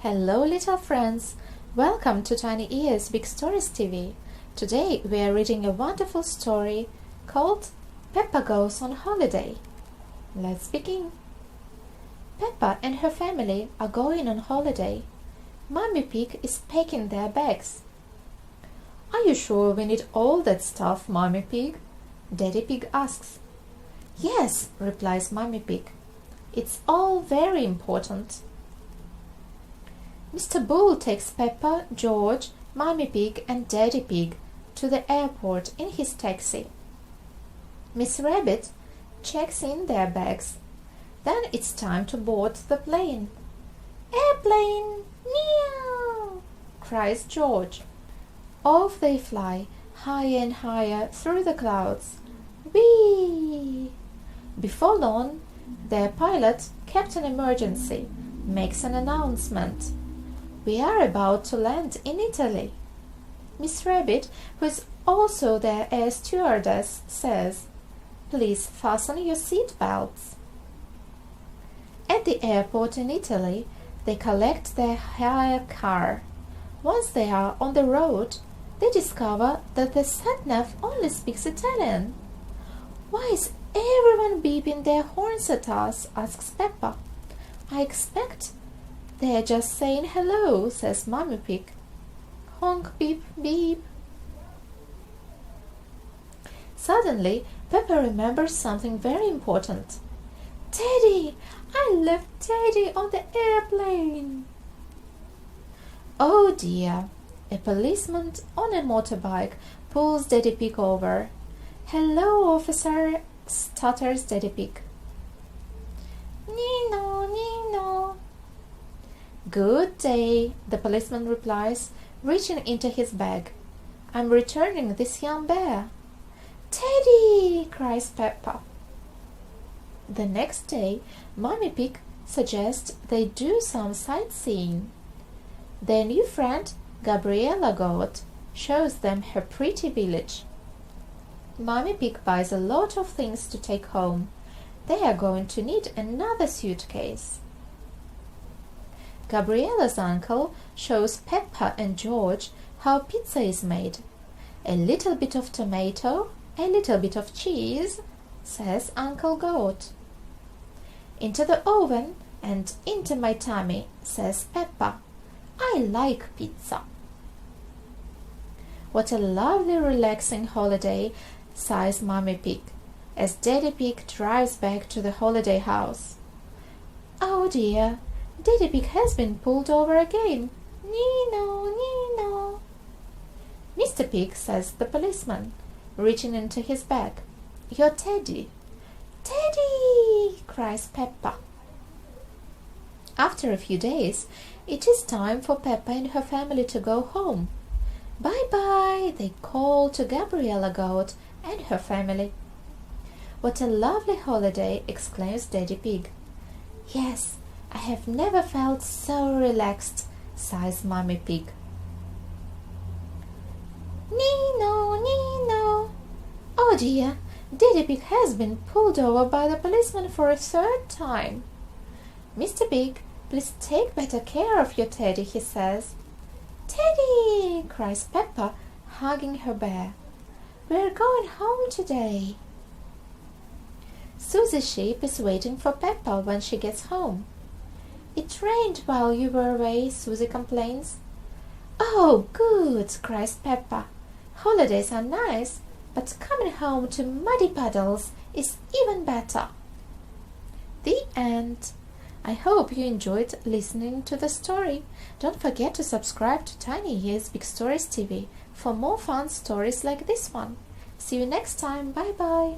Hello little friends, welcome to Tiny Ears Big Stories TV. Today we are reading a wonderful story called Peppa Goes on Holiday. Let's begin. Peppa and her family are going on holiday. Mummy Pig is packing their bags. Are you sure we need all that stuff, Mummy Pig? Daddy Pig asks. Yes, replies Mummy Pig. It's all very important. Mr. Bull takes Peppa, George, Mummy Pig and Daddy Pig to the airport in his taxi. Miss Rabbit checks in their bags. Then it's time to board the plane. Airplane! Meow! Cries George. Off they fly, higher and higher through the clouds. Whee! Before long, their pilot, Captain Emergency, makes an announcement. We are about to land in Italy. Miss Rabbit, who is also their air stewardess, says, Please fasten your seat belts. At the airport in Italy, they collect their hire car. Once they are on the road, they discover that the sat-nav only speaks Italian. Why is everyone beeping their horns at us? Asks Peppa. I expect they're just saying hello, says Mummy Pig. Honk, beep, beep. Suddenly, Peppa remembers something very important. Teddy! I left Teddy on the airplane. Oh dear. A policeman on a motorbike pulls Daddy Pig over. Hello, officer, stutters Daddy Pig. Nino, Nino. Good day, the policeman replies, reaching into his bag. I'm returning this young bear. Teddy! Cries Peppa. The next day, Mummy Pig suggests they do some sightseeing. Their new friend, Gabriella Goat, shows them her pretty village. Mummy Pig buys a lot of things to take home. They are going to need another suitcase. Gabriella's uncle shows Peppa and George how pizza is made. A little bit of tomato, a little bit of cheese, says Uncle Goat. Into the oven and into my tummy, says Peppa. I like pizza. What a lovely relaxing holiday, sighs Mummy Pig, as Daddy Pig drives back to the holiday house. Oh dear, Daddy Pig has been pulled over again. Nino, Nino. Mr. Pig, says the policeman, reaching into his bag. Your Teddy. Teddy! Cries Peppa. After a few days, it is time for Peppa and her family to go home. Bye-bye, they call to Gabriella Goat and her family. What a lovely holiday, exclaims Daddy Pig. Yes, I have never felt so relaxed, sighs Mummy Pig. Nino, Nino. Oh dear, Daddy Pig has been pulled over by the policeman for a third time. Mr. Pig, please take better care of your Teddy, he says. Teddy! Cries Peppa, hugging her bear. We're going home today. Susie Sheep is waiting for Peppa when she gets home. It rained while you were away, Susie complains. Oh, good, cries Peppa. Holidays are nice, but coming home to muddy puddles is even better. The end. I hope you enjoyed listening to the story. Don't forget to subscribe to Tiny Ears Big Stories TV for more fun stories like this one. See you next time. Bye-bye.